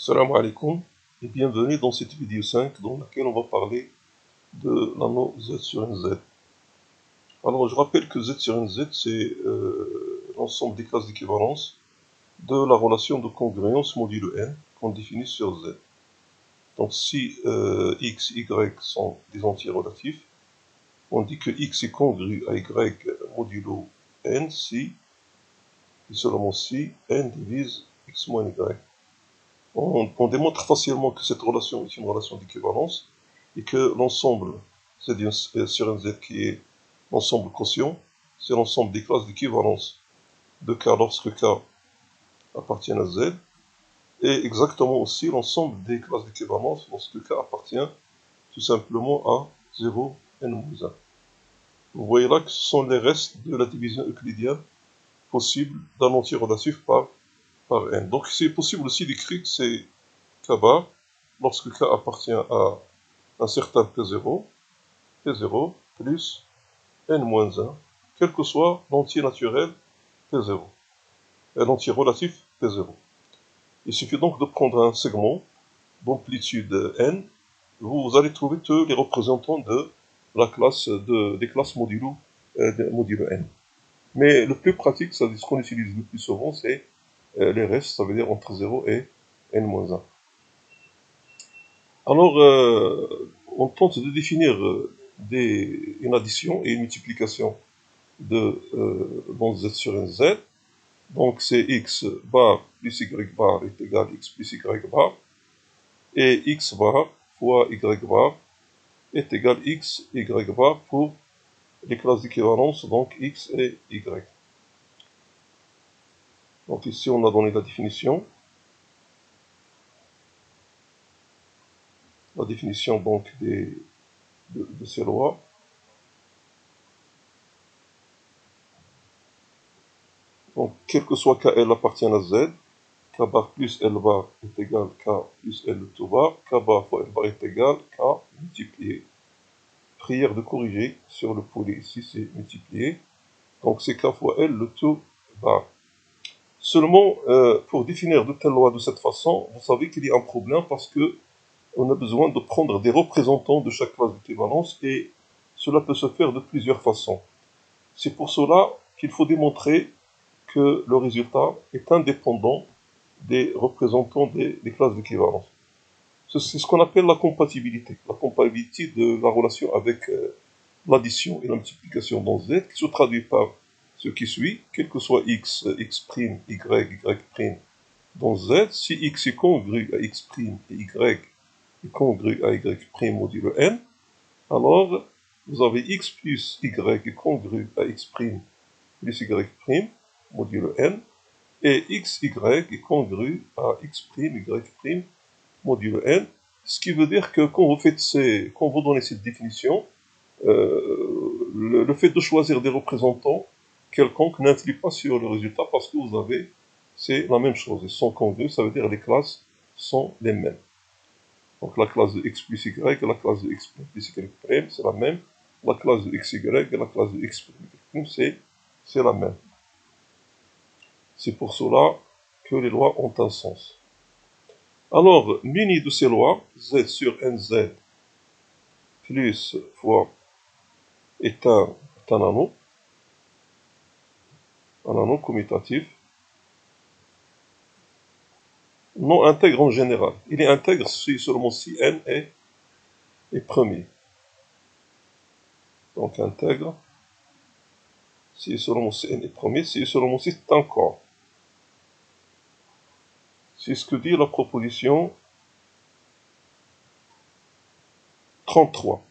Salam alaikum et bienvenue dans cette vidéo 5 dans laquelle on va parler de l'anneau Z sur NZ. Alors je rappelle que Z sur NZ c'est l'ensemble des classes d'équivalence de la relation de congruence modulo n qu'on définit sur Z. Donc si x, y sont des entiers relatifs, on dit que x est congru à y modulo n si, et seulement si, n divise x moins y. On démontre facilement que cette relation est une relation d'équivalence et que l'ensemble sur NZ qui est l'ensemble quotient, c'est l'ensemble des classes d'équivalence de K lorsque K appartient à Z, et exactement aussi l'ensemble des classes d'équivalence lorsque K appartient tout simplement à 0, n-1. Vous voyez là que ce sont les restes de la division euclidienne possible d'un entier relatif par n. Donc c'est possible aussi d'écrire que c'est K bar lorsque K appartient à un certain P0 plus n-1, quel que soit l'entier naturel P0, et l'entier relatif P0. Il suffit donc de prendre un segment d'amplitude n, vous allez trouver tous les représentants de la classe des classes modulo n. Mais le plus pratique, c'est ce qu'on utilise le plus souvent, c'est les restes, ça veut dire entre 0 et n-1. Alors, on tente de définir une addition et une multiplication de Z sur NZ. Donc, c'est x bar plus y bar est égal à x plus y bar. Et x bar fois y bar est égal à x, y bar pour les classes d'équivalence, donc x et y. Donc ici, on a donné la définition. La définition donc de ces lois. Donc, quel que soit KL appartient à Z, K bar plus L bar est égal à K plus L tout bar, K bar fois L bar est égal à K multiplié. Prière de corriger sur le pôle ici, c'est multiplié. Donc c'est K fois L le tout bar. Seulement, pour définir de telles lois de cette façon, vous savez qu'il y a un problème parce que on a besoin de prendre des représentants de chaque classe d'équivalence et cela peut se faire de plusieurs façons. C'est pour cela qu'il faut démontrer que le résultat est indépendant des représentants des classes d'équivalence. C'est ce qu'on appelle la compatibilité de la relation avec l'addition et la multiplication dans Z, qui se traduit par ce qui suit, quel que soit x, x', y, y' dans Z, si x est congru à x' et y est congru à y' modulo n, alors vous avez x plus y est congru à x' plus y' modulo n, et x, y est congru à x', y' modulo n, ce qui veut dire que quand vous donnez cette définition, le fait de choisir des représentants quelconques n'influe pas sur le résultat parce que vous avez, c'est la même chose, ils sont congrus, ça veut dire les classes sont les mêmes. Donc la classe de x plus y et la classe de x plus y', c'est la même. La classe de xy et la classe de x plus y', c'est la même. C'est pour cela que les lois ont un sens. Alors, muni de ces lois, z sur nz plus fois est un anneau commutatif, non intègre en général. Il est intègre si seulement si n est premier. Donc intègre si seulement si n est premier, si seulement si c'est un corps. C'est ce que dit la proposition 33.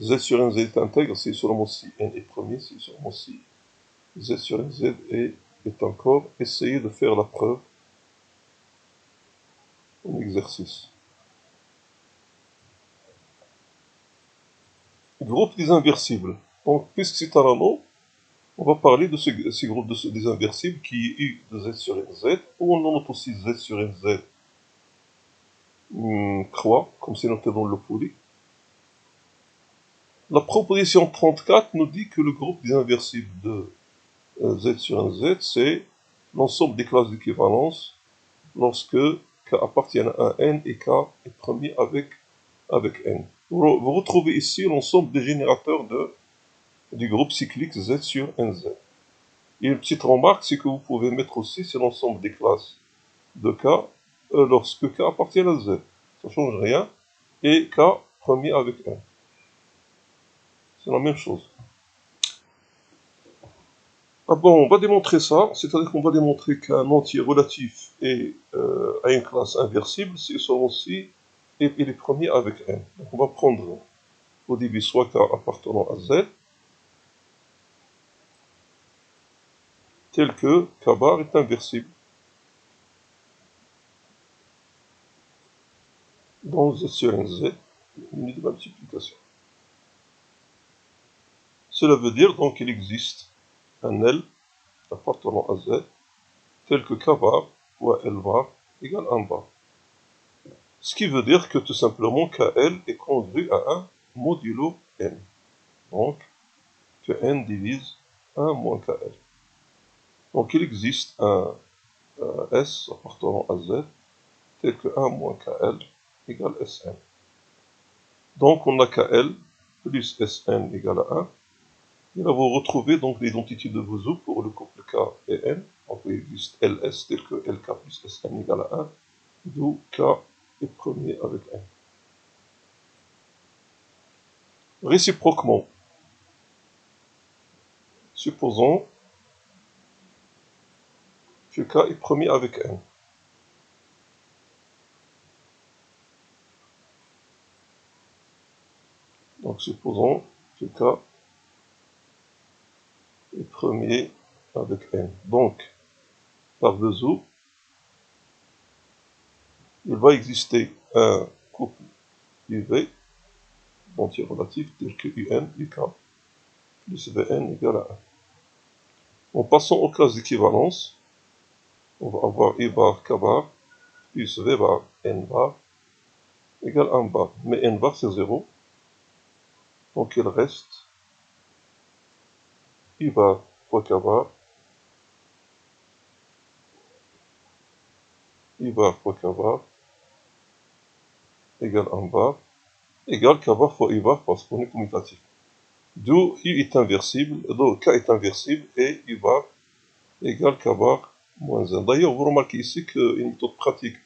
Z sur nz est intègre si seulement si n est premier, si seulement si z sur nz est un corps. Essayez de faire la preuve en exercice. Groupe des inversibles. Donc, puisque c'est un anneau, on va parler de ces groupes des inversibles qui est U de Z sur NZ, ou on note aussi Z sur NZ croix, comme c'est noté dans le poly. La proposition 34 nous dit que le groupe des inversibles de Z sur NZ, c'est l'ensemble des classes d'équivalence lorsque K K appartienne à n et K est premier avec n. Vous retrouvez ici l'ensemble des générateurs du groupe cyclique Z sur Nz. Et une petite remarque, c'est que vous pouvez mettre aussi, c'est l'ensemble des classes de K lorsque K appartient à Z. Ça ne change rien. Et K premier avec n. C'est la même chose. Ah bon, on va démontrer ça, c'est-à-dire qu'on va démontrer qu'un entier relatif a une classe inversible si celui-ci est le premier avec n. Donc on va prendre au début soit K appartenant à Z, tel que K bar est inversible dans Z sur NZ, unité de multiplication. Cela veut dire donc qu'il existe un L appartenant à Z, tel que K bar fois L bar égale 1 bar. Ce qui veut dire que tout simplement KL est congru à 1 modulo N. Donc, que N divise 1 moins KL. Donc, il existe un S appartenant à Z, tel que 1 moins KL égale Sn. Donc, on a KL plus Sn égale à 1. Et là, vous retrouvez donc l'identité de Vesoul pour le couple K et N. Donc, il existe LS tel que LK plus Sn égale à 1, d'où K est premier avec N. Réciproquement, supposons que K est premier avec N. Donc supposons que K est premier avec N. Donc, par Vesoul, il va exister un couple UV, entier relatif, tel que UN, UK, plus Vn égale à 1. En passant aux classes d'équivalence, on va avoir I bar K bar plus V bar N bar égale 1 bar. Mais N bar c'est 0, donc il reste I bar fois K bar, I bar fois K bar égale 1 bar, égale K bar fois I bar parce qu'on est commutatif. D'où U est inversible, d'où K est inversible et U bar égale K bar moins 1. D'ailleurs, vous remarquez ici qu'une méthode pratique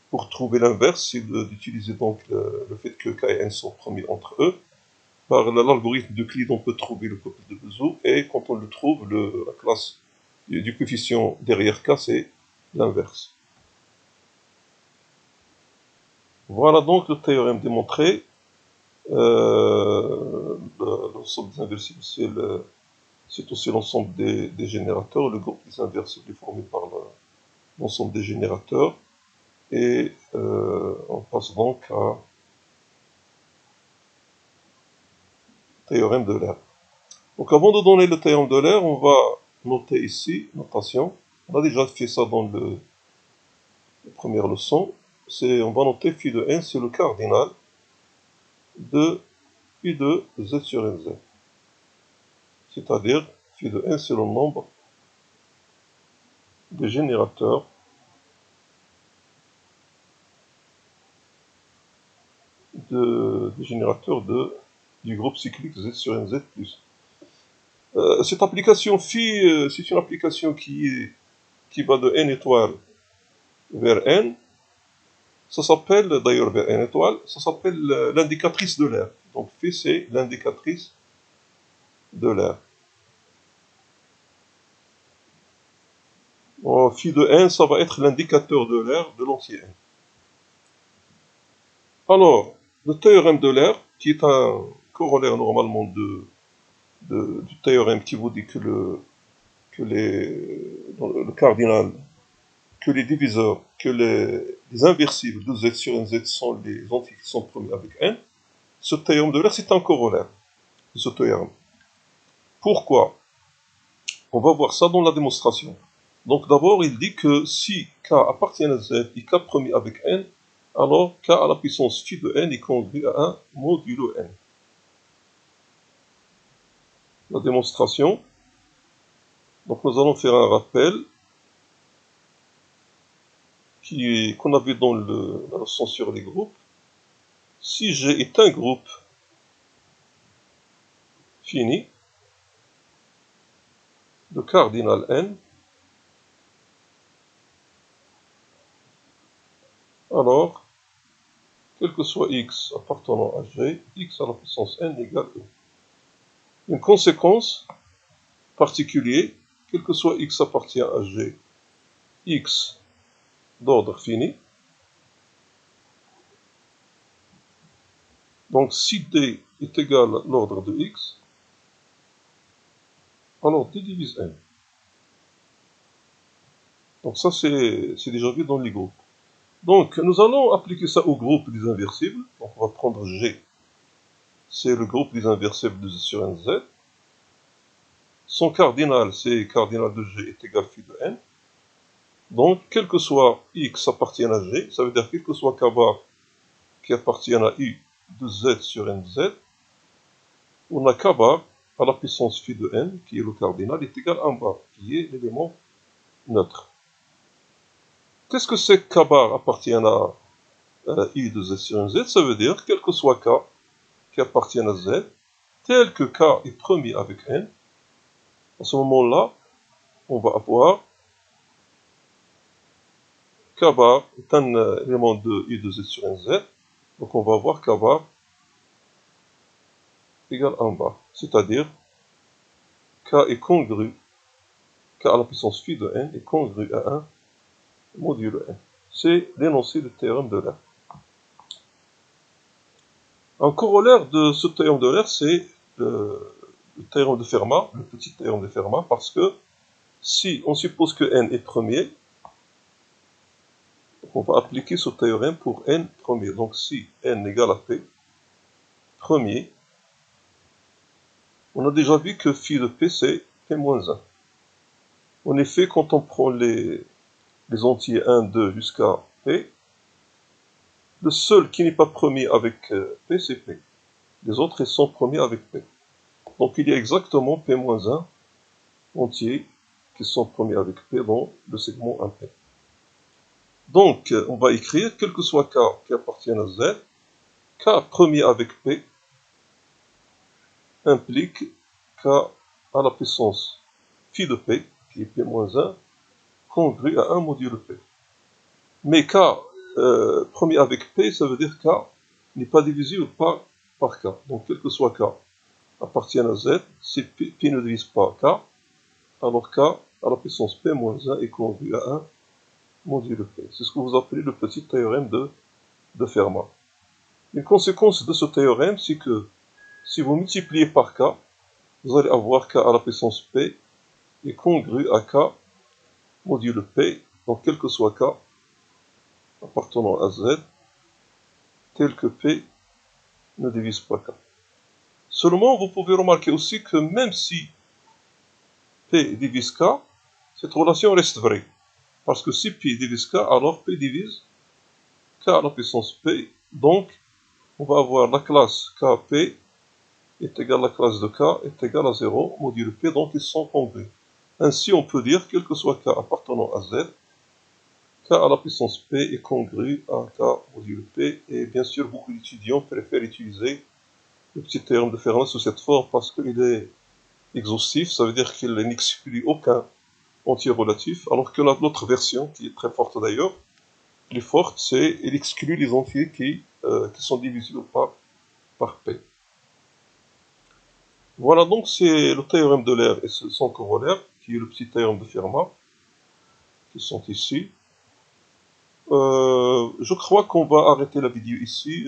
pour trouver l'inverse, c'est d'utiliser donc le fait que K et N sont premiers entre eux. Par l'algorithme d'Euclide, on peut trouver le couple de Vesoul, et quand on le trouve, la classe du coefficient derrière K, c'est l'inverse. Voilà donc le théorème démontré. L'ensemble des inversibles, c'est aussi l'ensemble des générateurs. Le groupe des inversibles est formé par l'ensemble des générateurs. Et on passe donc à théorème de l'air. Donc avant de donner le théorème de l'air, on va noter ici, notation. On a déjà fait ça dans la première leçon. On va noter phi de n, c'est le cardinal de phi de z sur nz. C'est-à-dire, phi de n, c'est le nombre des générateurs du groupe cyclique z sur nz+. Cette application phi, c'est une application qui va de n étoile vers n. Ça s'appelle, d'ailleurs vers n étoile, ça s'appelle l'indicatrice de l'air. Donc phi, c'est l'indicatrice de l'air. Phi de n, ça va être l'indicateur de l'air de l'entier n. Alors, le théorème de l'air, qui est un corollaire normalement du théorème qui vous dit que le cardinal, que les diviseurs, que les inversibles de z sur nz sont les entiers qui sont premiers avec n, ce théorème de l'air, c'est un corollaire de ce théorème. Pourquoi? On va voir ça dans la démonstration. Donc d'abord, il dit que si K appartient à Z et K premier avec N, alors K à la puissance phi de N est congru à 1 modulo N. La démonstration. Donc nous allons faire un rappel qu'on avait dans la leçon sur les groupes, si G est un groupe fini de cardinal n, alors, quel que soit x appartenant à G, x à la puissance n égale E. Une conséquence particulière, quel que soit x appartient à G, x d'ordre fini. Donc si D est égal à l'ordre de x, alors D divise n. Donc ça c'est déjà vu dans les groupes. Donc nous allons appliquer ça au groupe des inversibles. Donc on va prendre G. C'est le groupe des inversibles de Z sur nz. Son cardinal, c'est cardinal de G est égal à phi de n. Donc, quel que soit x appartienne à G, ça veut dire quel que soit k bar qui appartient à u de Z sur nz, on a k bar à la puissance phi de n, qui est le cardinal, est égal à 1 bar, qui est l'élément neutre. Qu'est-ce que c'est que k bar appartient à u de Z sur nz? Ça veut dire quel que soit k qui appartient à Z, tel que k est premier avec n, à ce moment-là, on va avoir k bar est un élément de u de Z sur nz, donc on va avoir k bar égale 1 bar, c'est-à-dire k est congru, k à la puissance phi de n est congru à 1 modulo n. C'est l'énoncé du théorème d'Euler. Un corollaire de ce théorème d'Euler, c'est le théorème de Fermat, le petit théorème de Fermat, parce que si on suppose que n est premier, on va appliquer ce théorème pour n premier. Donc si n égale à p, premier, on a déjà vu que phi de p c'est p-1. En effet, quand on prend les entiers 1, 2 jusqu'à p, le seul qui n'est pas premier avec p, c'est p. Les autres, ils sont premiers avec p. Donc il y a exactement p-1 entiers qui sont premiers avec p dans le segment 1p. Donc, on va écrire, quel que soit k qui appartient à z, k premier avec p implique k à la puissance phi de p, qui est p-1, congru à 1 modulo p. Mais k premier avec p, ça veut dire k n'est pas divisible par k. Donc, quel que soit k appartient à z, si p ne divise pas k, alors k à la puissance p-1 est congru à 1 modulo p. C'est ce que vous appelez le petit théorème de Fermat. Une conséquence de ce théorème, c'est que si vous multipliez par k, vous allez avoir k à la puissance p est congru à k modulo p, donc quel que soit k appartenant à z, tel que p ne divise pas k. Seulement, vous pouvez remarquer aussi que même si p divise k, cette relation reste vraie. Parce que si p divise k, alors p divise k à la puissance p. Donc, on va avoir la classe kp est égale à la classe de k est égale à 0 modulo p, donc ils sont congrus. Ainsi, on peut dire, quel que soit k appartenant à z, k à la puissance p est congru à k modulo p. Et bien sûr, beaucoup d'étudiants préfèrent utiliser le petit théorème de Fermat sous cette forme parce qu'il est exhaustif, ça veut dire qu'il n'exclut aucun entier relatif, alors que l'autre version, qui est très forte d'ailleurs, plus forte, c'est il exclut les entiers qui sont divisibles par p. Voilà donc c'est le théorème d'Euler et son corollaire, qui est le petit théorème de Fermat, qui sont ici. Je crois qu'on va arrêter la vidéo ici,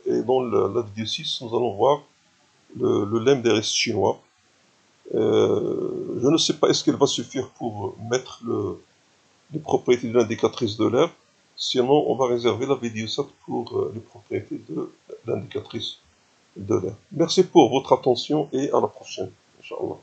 et dans la vidéo 6, nous allons voir le lemme des restes chinois. Je ne sais pas est-ce qu'elle va suffire pour mettre les propriétés de l'indicatrice d'Euler. Sinon, on va réserver la vidéo 7 pour les propriétés de l'indicatrice d'Euler. Merci pour votre attention et à la prochaine, Inch'Allah.